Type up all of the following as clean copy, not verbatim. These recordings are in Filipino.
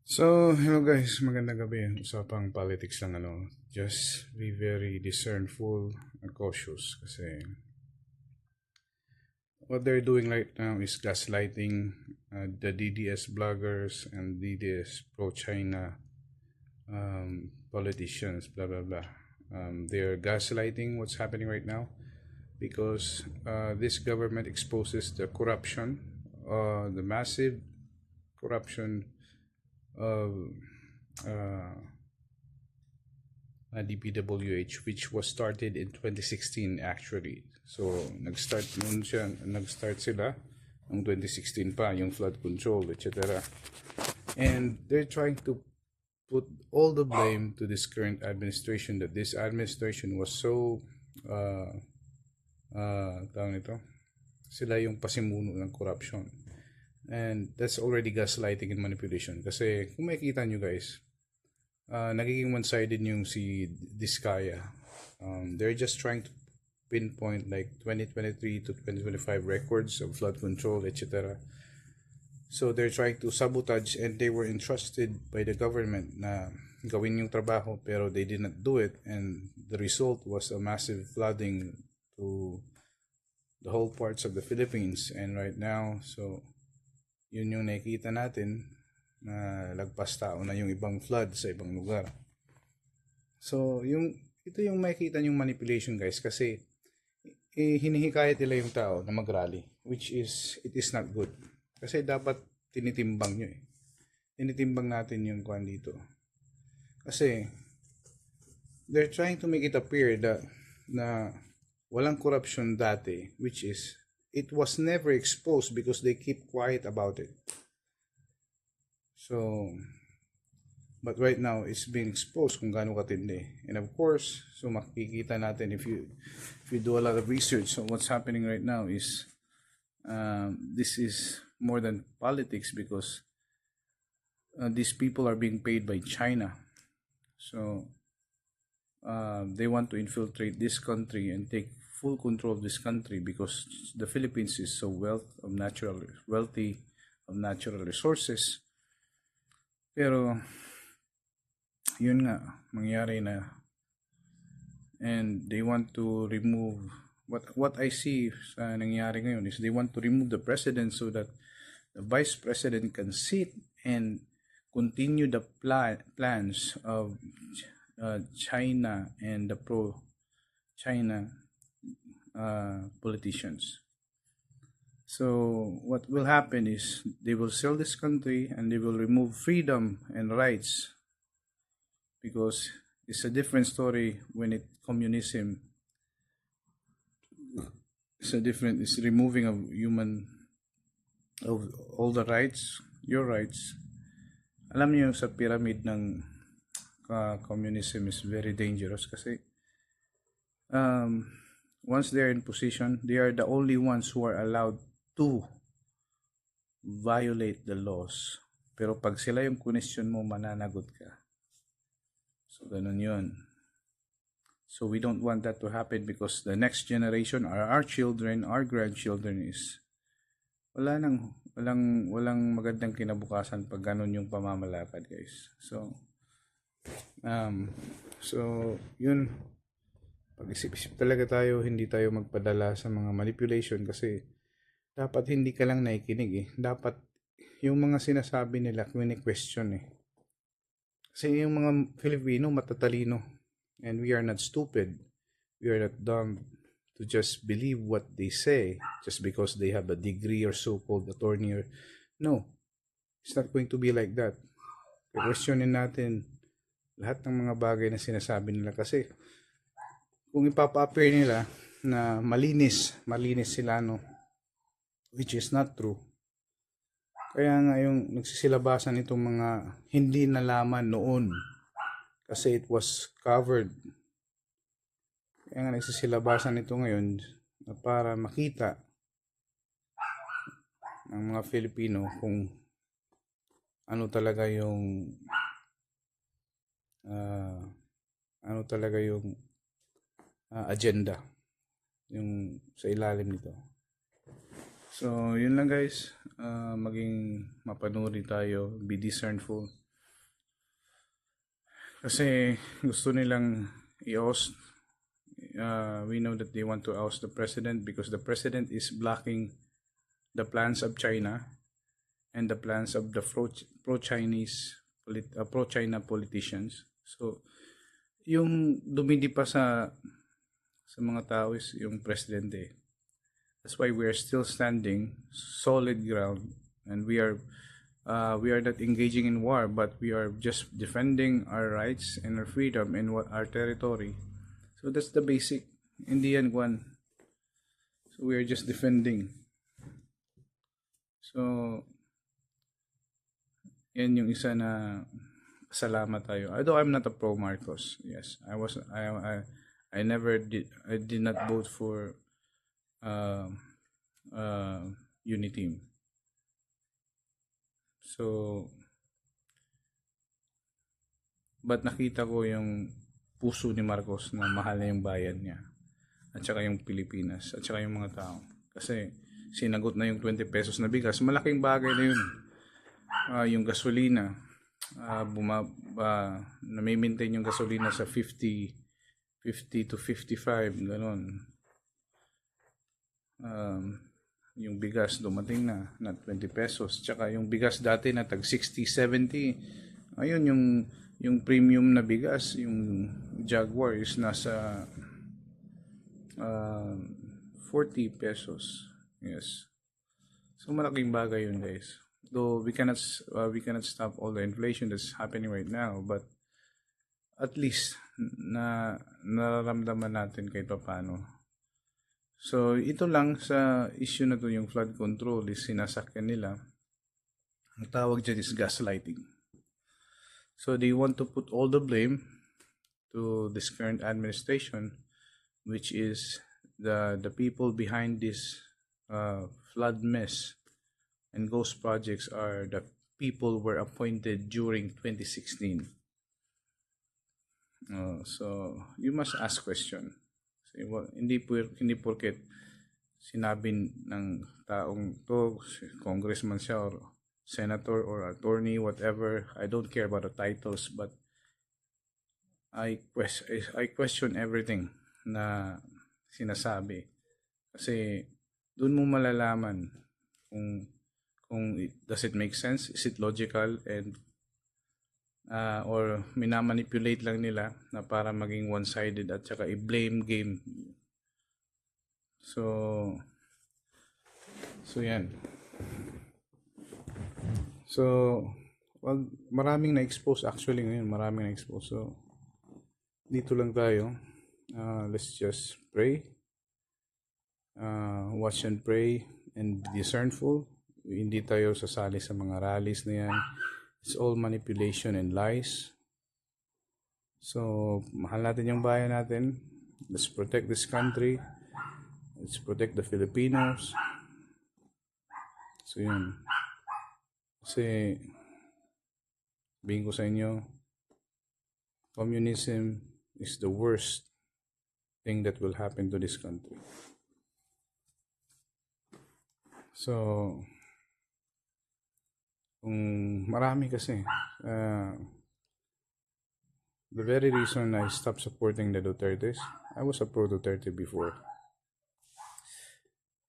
So, hello guys, magandang gabi. Usapang politics lang Just be very discernful and cautious kasi what they're doing right now is gaslighting the DDS bloggers and DDS pro-China politicians, blah blah blah. They're gaslighting what's happening right now because this government exposes the corruption, the massive corruption of uh, DPWH, which was started in 2016 actually. So nag-start sila noong 2016 pa, yung flood control, etc. And they're trying to put all the blame to this current administration, that this administration was so tawag nito, sila yung pasimuno ng corruption. And that's already gaslighting and manipulation. Kasi kung makikita nyo guys, nagiging one-sided yung si Diskaya. They're just trying to pinpoint like 2023 to 2025 records of flood control, etc. So they're trying to sabotage, and they were entrusted by the government na gawin yung trabaho, pero they did not do it, and the result was a massive flooding to the whole parts of the Philippines. And right now, so yun yung nakikita natin na lagpas tao na yung ibang flood sa ibang lugar. So, ito yung makikita yung manipulation guys, kasi hinihikayat nila yung tao na mag-rally, which is, it is not good. Kasi dapat tinitimbang nyo eh. Tinitimbang natin yung kuhan dito. Kasi, they're trying to make it appear that na walang corruption dati, which is, it was never exposed because they keep quiet about it. So, but right now, it's being exposed kung gaano katindi. And of course, so makikita natin if you do a lot of research. So what's happening right now is, this is more than politics because these people are being paid by China. So, they want to infiltrate this country and take full control of this country because the Philippines is so wealthy of natural resources. Pero yun nga, mangyari na, and they want to remove what I see sa nangyari ngayon is they want to remove the president so that the vice president can sit and continue the plans of China and the pro-China politicians. So what will happen is they will sell this country and they will remove freedom and rights, because it's a different story when communism. It's removing of all the rights, your rights. Alam niyo sa pyramid ng communism is very dangerous kasi once they're in position, they are the only ones who are allowed to violate the laws. Pero pag sila yung question mo, mananagot ka. So, ganun yun. So, we don't want that to happen because the next generation, our children, our grandchildren is walang magandang kinabukasan pag ganun yung pamamalakad, guys. So, yun. Pag-isip-isip talaga tayo, hindi tayo magpadala sa mga manipulation kasi dapat hindi ka lang nakikinig eh. Dapat yung mga sinasabi nila, question eh. Kasi yung mga Filipino matatalino, and we are not stupid. We are not dumb to just believe what they say just because they have a degree or so-called attorney. No, it's not going to be like that. Questionin natin lahat ng mga bagay na sinasabi nila kasi kung ipapa-appear nila na malinis sila, no, which is not true. Kaya nga yung nagsisilabasan itong mga hindi nalaman noon kasi it was covered. Kaya nga nagsisilabasan ito ngayon na para makita ng mga Filipino kung ano talaga yung agenda yung sa ilalim nito. So, yun lang guys. Maging mapanuri tayo. Be discernful. Kasi gusto nilang i-oust. We know that they want to oust the president because the president is blocking the plans of China and the plans of the pro-Chinese pro-China politicians. So yung dumidi pa sa mga tao is yung presidente. That's why we are still standing solid ground, and we are not engaging in war, but we are just defending our rights and our freedom in our territory. So that's the basic Indian one. So we are just defending. So yan yung isa na salamat tayo. Although I'm not a pro Marcos. Yes, I never did. I did not vote for uh, Uniteam. So, but nakita ko yung puso ni Marcos na mahal na yung bayan niya. At saka yung Pilipinas. At saka yung mga tao. Kasi sinagot na yung 20 pesos na bigas. Malaking bagay na yun. Yung gasolina. Nami-maintain yung gasolina sa 50 to 55. Ganon. Yung bigas dumating na 20 pesos. Tsaka yung bigas dati na tag 60, 70. Ayun yung premium na bigas, yung Jaguar is nasa 40 pesos. Yes. So malaking bagay yun, guys. Though we cannot stop all the inflation that's happening right now, but at least nararamdaman natin kahit paano. So, ito lang sa issue na to, yung flood control is sinasakyan nila. Ang tawag dyan is gaslighting. So, they want to put all the blame to this current administration, which is the people behind this flood mess and ghost projects are the people were appointed during 2016. So, you must ask question. Hindi porket sinabi ng taong to, congressman siya or senator or attorney, whatever. I don't care about the titles, but I question everything na sinasabi. Kasi doon mo malalaman kung does it make sense, is it logical, and or minamanipulate lang nila na para maging one-sided at saka i-blame game. So yan. So, maraming na-expose actually ngayon. Maraming na-expose. So, dito lang tayo. Let's just pray. Watch and pray and be discernful. Hindi tayo sasali sa mga rallies na yan. It's all manipulation and lies. So, mahal natin yung bayan natin. Let's protect this country. Let's protect the Filipinos. So, yun. Kasi, sabihin ko sa inyo, communism is the worst thing that will happen to this country. So, marami kasi. The very reason I stopped supporting the Dutertes, I was a pro-Duterte before.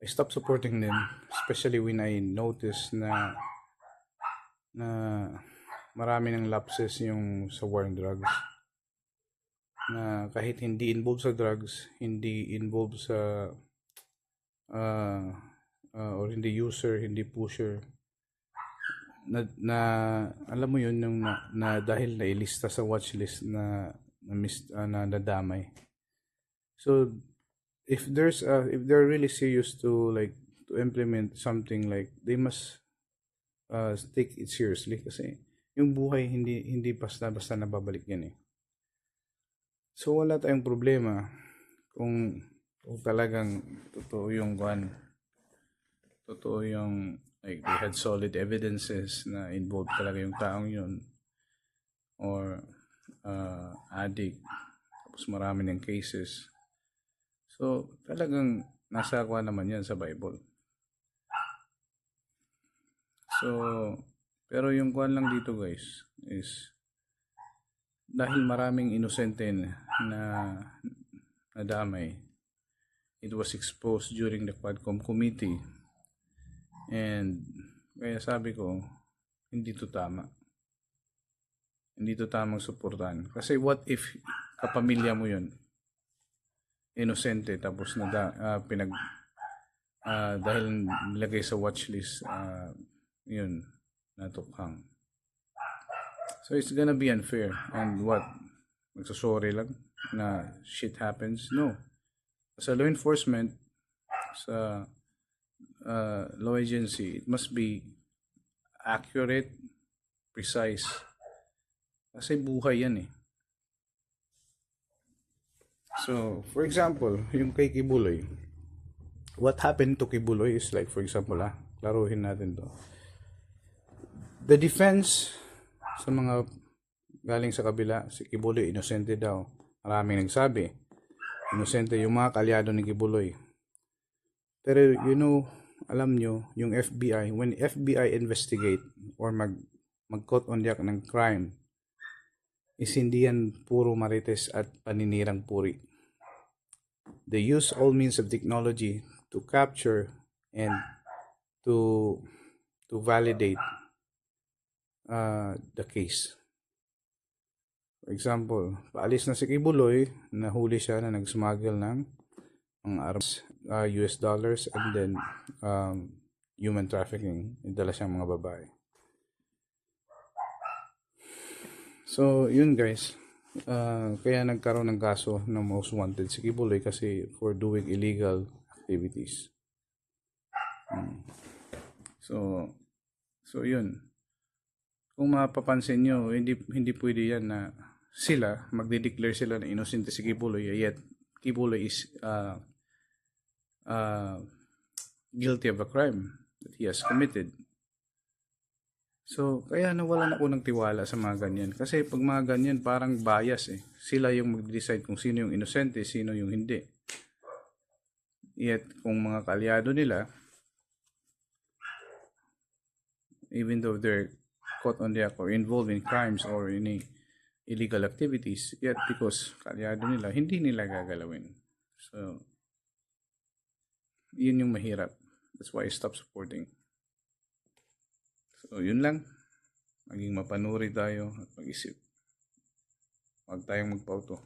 I stopped supporting them, especially when I noticed na marami ng lapses yung sa war on drugs. Na kahit hindi involved sa drugs, hindi involved sa or hindi user, hindi pusher, na alam mo yun yung na dahil nailista sa watchlist na nadamay. So if they're really serious to implement something, like they must take it seriously, kasi yung buhay hindi basta nababalik yan eh. So wala tayong problema kung talagang totoo yung like they had solid evidences na involved talaga yung taong yun, or addict, tapos marami ng cases. So talagang nasa kuha naman yan sa Bible. So pero yung kuha lang dito, guys, is dahil maraming inosente na nadamay, it was exposed during the Quadcom committee. And kaya sabi ko, hindi to tama. Hindi to tamang suportahan. Kasi what if kapamilya mo yun, inosente, tapos dahil nilagay sa watchlist, yun, natukhang. So it's gonna be unfair. And what? Magsasorry lang na shit happens? No. Sa law enforcement, sa law agency, it must be accurate, precise. Kasi buhay yan eh. So, for example, yung kay Kibuloy, what happened to Kibuloy is like, for example, klaruhin natin to. The defense sa mga galing sa kabila, si Kibuloy inosente daw. Maraming nagsabi, inosente yung mga kalyado ni Kibuloy. Pero alam nyo, yung FBI, when FBI investigate or mag-caught on the act ng crime, is hindi yan puro marites at paninirang puri. They use all means of technology to capture and to validate the case. For example, paalis na si Kibuloy, nahuli siya na nag-smuggle ng mga arms, US dollars, and then human trafficking. Idala siyang mga babae. So, yun guys. Kaya nagkaroon ng kaso ng most wanted si Kibuloy kasi for doing illegal activities. So yun. Kung mapapansin nyo, hindi pwede yan na magde-declare sila na innocent si Kibuloy, yet Kibuloy is guilty of a crime that he has committed. So, kaya nawalan ako ng tiwala sa mga ganyan. Kasi pag mga ganyan, parang bias eh. Sila yung mag-decide kung sino yung inosente, sino yung hindi. Yet, kung mga kalyado nila, even though they're caught on the act or involved in crimes or any illegal activities, yet because kalyado nila, hindi nila gagalawin. So, yun yung mahirap. That's why I stopped supporting. So, yun lang. Maging mapanuri tayo at mag-isip. Huwag tayong magpauto.